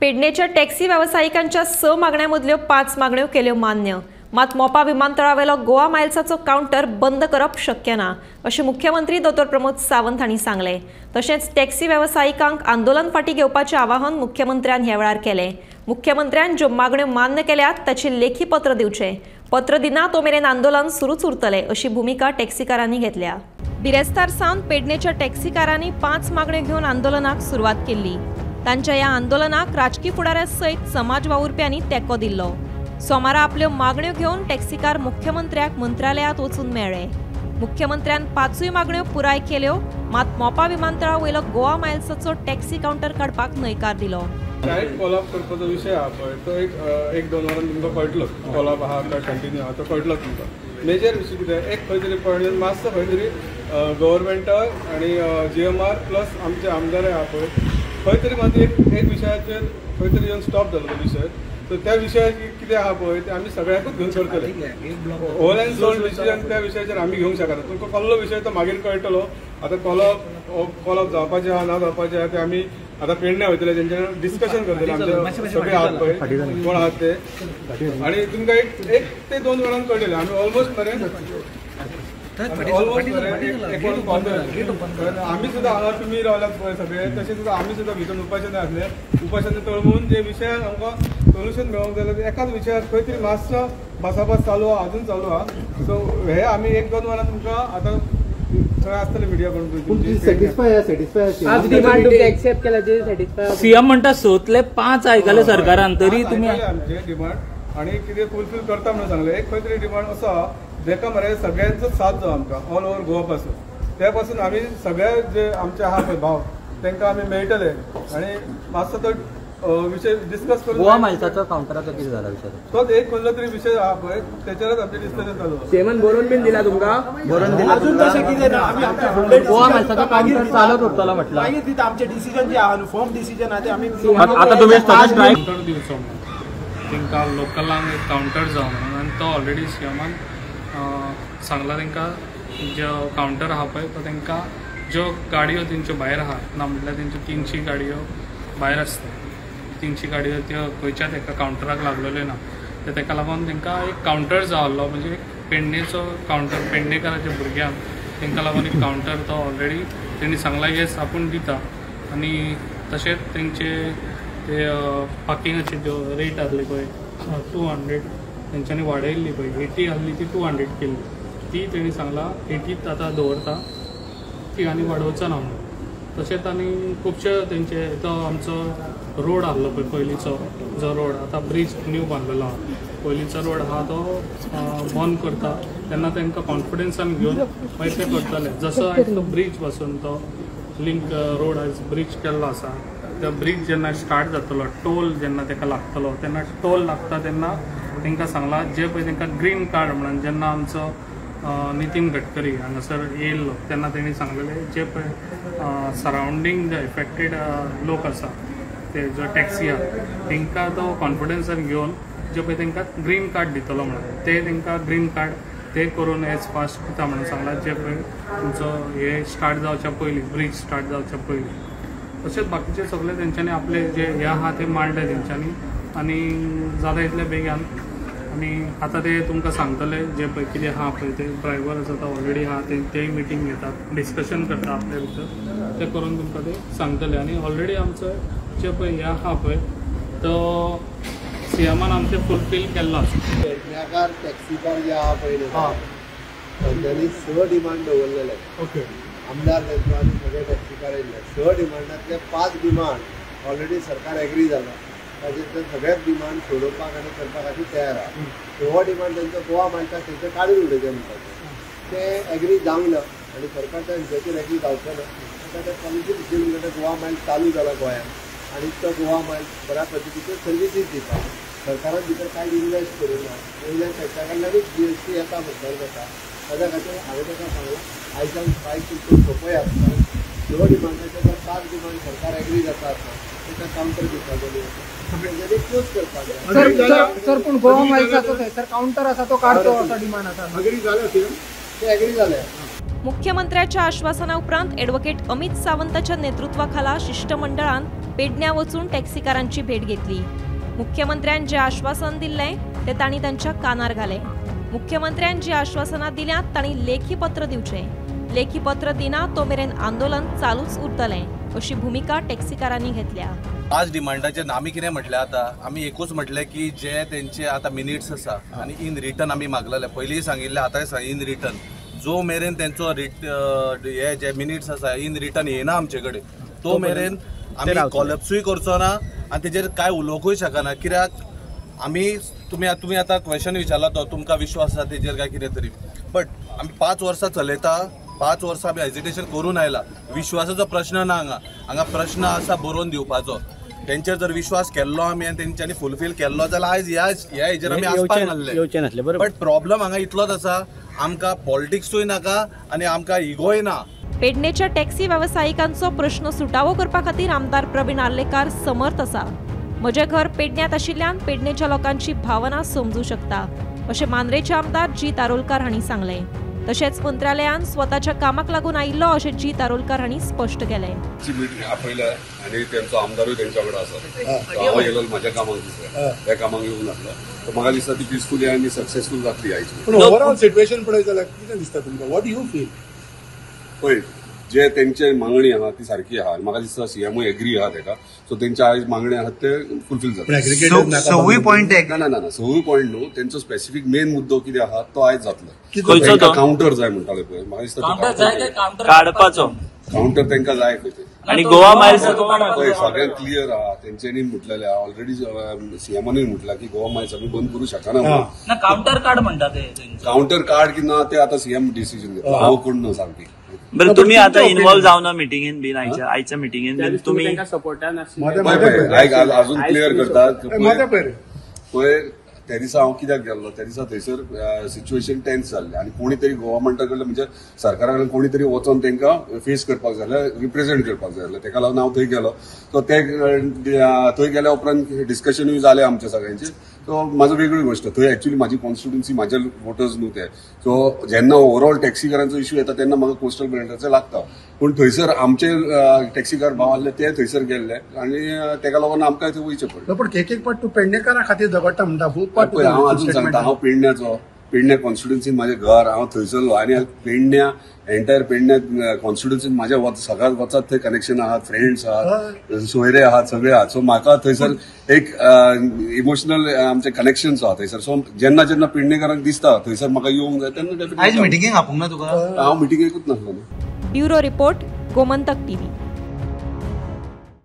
पेडणेच्या taxi व्यावसायिकांच्या 6 मागण्यांमदल्यो 5 मागण्यो केल्यो मान्य। मात मोपा विमानतळावेलो गोवा मायल्साचो काउंटर बंद करप शक्य ना अशें मुख्यमंत्री डॉ प्रमोद सावंत हांणी सांगलें। तशेंच टॅक्सी व्यावसायिकांक आंदोलन फाटीं घेवपाचें आवाहन मुख्यमंत्र्यान ह्या वेळार केलें। मुख्यमंत्र्यान ज्यो मागण्यो मान्य केल्यात ताची लेखी पत्र दिवचें। पत्र दिना तो मेरेन आंदोलन सुरूच उरतलें अशी भूमिका टॅक्सीकारांनी घेतल्या। बिरेस्तार सावन पेडणेच्या टॅक्सीकारांनी 5 मागण्यो घेवन आंदोलनाक सुरवात केल्ली। तांच्या ह्या आंदोलनाक राजकीय फुडाऱ्या सयत समाज वावुरप्यांनी तेंको दिल्लो। सोमारा आपल्यो मागण्यो घेवन टॅक्सीकार मुख्यमंत्र्याक मंत्रालयांत वचून मेळ्ळे। मुख्यमंत्र्यान 5 मागण्यो पुराय केल्यो, मात मोपा विमानतळा वयलो गोवा मायल्साचो टॅक्सी काउंटर काडपाक न्हयकार दिलो। कॉलअप करपाचो विषय आहा पळय तो एक दोन वरां तुमकां कळटलो। कॉलअप आहा काय कंटिन्यू आहा तो कळटलो तुमकां। मेजर विशय कितें एक खंय तरी पळय मातसो खंय तरी गव्हर्मेंट आनी GMR प्लस आमचे आमदार आहा पळय खंय तरी मात एक विशयाचेर खंय तरी येवन स्टॉप जालो तो विशय। तर त्या विशयाक कितें आहा पळय ते आमी सगळ्यांकूच घेवन करतले। होल एंड सोल डिसिजन त्या विशयाचेर आमी घेवंक शकना। तुमकां कसलो विशय तो मागीर कळटलो। आतां कॉलअप जावपाचें आहा ना जावपाचें आहा ते आमी आतां पेडण्या वयतले तेंचे डिस्कशन करतले। आमचे सगळे आहात पळय कोण आहात ते आनी तुमकां एक ते 2 वरांन कळटलें। आमी ऑलमोस्ट मरे आम्ही सुद्धा हांगा तुमी रावल्यात पळय सगळे तशें सुद्धा आमी सुद्धा भितर उपासना आसले। उपासना तळमून जे विशयान आमकां सोल्युशन मेळोंक जाय एकाच विशयार खंय तरी मातसो भासाभास चालू आहा अजून चालू आहा। सो हे आमी 1-2 वरां तुमकां आतां थंय आसतले मिडिया कडून सीएम म्हणटा सोतले 5 आयकले सरकारान तरी तुमी आमचे डिमांड आनी कितें फुलफील करता म्हणून सांगले। एक खंय तरी डिमांड असो आहा जेका मरे सगळ्यांचो साथ जो आमकां ऑल ओव्हर गोवा पासून त्या पासून आमी सगळे जे आमचे आहा पळय भाव तांकां आमी मेळटले आनी मातसो तो विषय डिस्कस करून गोवा मायल्साचो काउंटराचो कितें जाला विशय तोच एक खंयचो तरी विशय आहा पळय त्याच्यारच आमचे डिस्कशन चालू आहा। सेमन बरोवन बीन दिला तुमकां बरोवन दिला अजून तशें कितें ना आमी आमच्या गोवा मायल्साचो काउंटर चालत उरतलो म्हटलं मागीर तिथे आमचे डिसिजन जे आहा फॉर्म डिसिजन आहा ते आमी आता तुम्ही स्ट्राईक काउंटर दिवचो तांकां लोकलांक एक काउंटर जावं म्हणून आनी तो ऑलरेडी सीएमान सांगला तांकां जो काउंटर आहा पळय तो तांकां ज्यो गाडयो तेंच्यो भायर आहा ना म्हटल्यार तेंच्यो 300 गाडयो भायर आसता 300 गाडयो त्यो खंयच्याच एका काउंटराक लागलेल्यो ना। ताका लागून तांकां एक काउंटर जाय आसलो म्हणजे पेडणेचो काउंटर पेडणेकाराच्या भुरग्यांक तांकां लागून एक काउंटर तो ऑलरेडी तेणी सांगला येस आपूण दिता। आनी तशेंच तेंचे ते पार्किंगाची ज्यो रेट आसली पळय 200 तेंच्यांनी वाडयल्ली पळय 80 आसली ती 200 केल्ली ती तेणी सांगला 80 आतां दवरता ती आनी वाडोवचो ना म्हणून। तशेंच आनी खुबशे तेंचे तो आमचो रोड आसलो पळय पयलींचो जो रोड आतां ब्रीज न्यू बांदलेलो आहा पयलींचो रोड आहा तो बंद करता तेन्ना तांकां कॉन्फिडन्सान घेवन मागीर ते करतले। जसो आयज तो ब्रीज पासून तो लिंक रोड आयज ब्रीज केल्लो आसा तो ब्रीज जेन्ना स्टार्ट जातलो टोल जेन्ना ताका लागतलो तेन्ना टोल लागता तेन्ना तांकां सांगला जे पळय तांकां ग्रीन कार्ड म्हणून जेन्ना आमचो नितीन गडकरी हांगासर येयल्लो तेन्ना तेणी सांगलेले जे पळय सरावंडींग जे इफेक्टेड लोक आसा ते जो टॅक्सी आहा तांकां तो कॉन्फिडन्सान घेवन जे पळय तांकां ग्रीन कार्ड दितलो म्हणून ते तांकां ग्रीन कार्ड ते करून एज फास्ट दिता म्हणून सांगला जे पळय तुमचो हे स्टार्ट जावच्या पयलीं ब्रीज स्टार्ट जावच्या पयलीं। तशेंच बाकीचे सगळे तेंच्यांनी आपले जे हे आहा ते मांडले तेंच्यांनी आनी जाता इतले बेगीन आनी आतां ते तुमकां सांगतले जे पळय कितें आहा पळय ते ड्रायव्हर आसा तो ऑलरेडी आहा तेय मिटींग घेतात डिस्कशन करता आपल्या भितर ते करून तुमकां ते सांगतले। आनी ऑलरेडी आमचो जे पळय हे आहा पळय तो सीएमान आमचे फुलफील केल्लो आसा। पेडण्याकार टॅक्सीकार जे आहा पळय तांच्यांनी 6 डिमांड दवरलेले। ओके आमदार तेंचो आनी सगळे टॅक्सीकार येयले 6 डिमांडांतले 5 डिमांड ऑलरेडी सरकार एग्री जाला ताजेर सगळ्याच डिमांड सोडोवपाक आनी करपा खातीर तयार आहा। हो डिमांड तेंचो गोवा मायल्साक तेंचे काडून उडयचे म्हणटात ते एग्री जावंक ना आनी सरकारच्या हेचेर एग्री जावचो ना। आतां ते पॉलिसी भितर गोवा मायल्स चालू जाला गोंयांत आनी तो गोवा मायल्स बऱ्या पद्दतीच्यो सर्विसीस दिता। सरकारान भितर कांय इन्वेस्ट करूंक ना वयल्या सरकार कडल्यानूच GST येता मुद्दल जाता ताज्या खातीर हांवें ताका सांगलां आयच्यान स्ट्रायक तुमचो सोंपय आसता 6 डिमांडाचे जर 5 डिमांड सरकार एग्री जाता आसता ताका काउंटर दिवपाचो क्लोज करपाक सर पूण गोवा मायल्साचो थंयसर काउंटर आसा तो काडचो असो डिमांड आसा एग्री जाले ते एग्री जाले। मुख्यमंत्र्याच्या आश्वासना उपरांत ॲडव्होकेट अमित सावंताच्या नेतृत्वाखाला शिष्टमंडळान पेडण्यां वचून टॅक्सीकारांची भेट घेतली. मुख्यमंत्र्यान जे आश्वासन दिल्लें ते तांणी तांच्या कानार घालें. मुख्यमंत्र्यान जी आश्वासनां दिल्यात तांणी लेखी पत्र दिवचें. लेखी पत्र दिना तो मेरेन आंदोलन चालूच उरतलें अशी भूमिका टॅक्सीकारांनी घेतल्या. आज डिमांडाचे आमी कितें म्हटलें आतां आमी एकूच म्हटलें की जे तेंचे आतां मिनिट्स आसा आनी इन रिटर्न आमी मागलेले पयलीं सांगिल्लें आतां इन रिटर्न जो मेरेन तेंचो हे जे मिनिट्स आसा इन रिटर्न येना आमचे कडेन तो मेरेन आमी कॉलॅप्सूय करचो ना आनी तेजेर कांय उलोवंकूय शकना. कित्याक आमी तुमी आतां क्वेश्चन विचारला तो तुमकां विश्वास आसा तेजेर काय कितें तरी बट आमी 5 वर्सां चलयता 5 वर्सां आमी हेजिटेशन करून आयला. विश्वासाचो प्रश्न ना हांगा प्रश्न आसा बरोवन दिवपाचो. तेंचेर जर विश्वास केल्लो आमी आनी तेंच्यांनी फुलफील केल्लो जाल्यार आयज ह्या हेजेर आमी आसपाक नासले. बट प्रॉब्लम हांगा इतलोच आसा आमकां पॉलिटिक्सूय नाका आनी आमकां इगोय ना. पेडणेच्या टॅक्सी वेवसायिकांचो प्रश्न सुटावो करपा खातीर आमदार प्रवीण आर्लेकार समर्थ आसा. म्हजें घर पेडण्यांत आशिल्ल्यान पेडणेच्या लोकांची भावना समजूं शकता अशें मांद्रेचे आमदार जी तारोलकार हांणी सांगलें. तशेंच मंत्रालयान स्वताच्या कामाक लागून आयिल्लो अशें जी तारोलकार हांणी स्पश्ट केलें. आपयल्या आनी तेंचो आमदारूय तेंच्या कडेन आसा. हांव येयलो म्हाज्या कामाक दिसता त्या कामाक येवंक नासलो. तर म्हाका दिसता ती पिसफुली आनी सक्सेसफूल जातली आयज. पण ओवरऑल सिच्युएशन पळयत जाल्यार कितें दिसता तुमकां? What you feel? पळय जे तेंचे मागणी आहा ती सारकी आहा. म्हाका दिसता सीएमूय एग्री आहा तेका. सो तेंच्या आयज मागणी आहात ते फुलफील जाता. 6 पॉयंट ना 6 पॉयंट न्हू. तेंचो स्पेसिफीक मेन मुद्दो कितें आहा तो आयज जातलो. खंयचो तो? काउंटर जाय म्हणटाले पळय. म्हाका दिसता काडपाचो काउंटर तेंकां जाय खंय. आणि गोवा मायल्स पळय सगळ्यात क्लियर आहा. तेंच्यांनी म्हटलेलें आहा ऑलरेडी सीएमानूय म्हटलां की गोवा मायल्स आमी बंद करूं शकना म्हणून. काउंटर कार्ड म्हणटा ते काउंटर कार्ड की ना ते आता सीएम डिसिजन घेतला. हांव कोण ना सारकी. बरं तुम्ही आता इन्व्हॉल्व जाऊ ना मिटिंगेन बीन आयच्या मिटिंगेन बीन तुम्ही अजून क्लियर करतात पळय त्या दिसा हांव कित्याक गेल्लो त्या दिसा थंयसर सिच्युएशन टेन्स जाल्लें आनी कोणी तरी गव्हर्मेंटा कडल्यान म्हणजे सरकारा कडल्यान कोणी तरी वचोन तेंकां फेस करपाक जाय जाल्यार रिप्रेझेंट करपाक जाय जाल्यार तेका लागून हांव थंय गेलो. सो ते थंय गेल्या उपरांत डिस्कशनूय जालें आमच्या सगळ्यांचें. सो म्हाजो वेगळी गोश्ट थंय एक्चुअली म्हाजी कॉन्स्टिट्युएन्सी म्हाजे वोटर्स न्हू ते. सो जेन्ना ओवरऑल टॅक्सीकारांचो इश्यू येता तेन्ना म्हाका कोस्टल बेल्टाचो लागता. पूण थंयसर आमचे टॅक्सीकार भाव आसले ते थंयसर गेल्ले आनी तेका लागून आमकां थंय वयचें पडलें. पण एक पाट तूं पेडणेकारा खातीर झगडटा म्हणटा खूब पाट. हांव अजून सांगता हांव पेडण्या कॉन्स्टिट्युएन्सीन म्हाजें घर हांव थंयसरलो आनी पेडण्या एंटायर पेडण्या कॉन्स्टिट्युएन्सीन म्हाज्या सगळ्यात वचत थंय कनेक्शन आहात फ्रेंड्स आहात सोयरे आहात सगळे आहात. सो म्हाका थंयसर एक इमोशनल आमचे कनेक्शन्स आहात थंयसर. सो जेन्ना जेन्ना पेडणेकारांक दिसता थंयसर म्हाका येवंक जाय तेन्ना आयज मिटिंगेक आपूंक ना तुका? हांव मिटिंगेकूच नासलो. Bureau report Gomantak TV.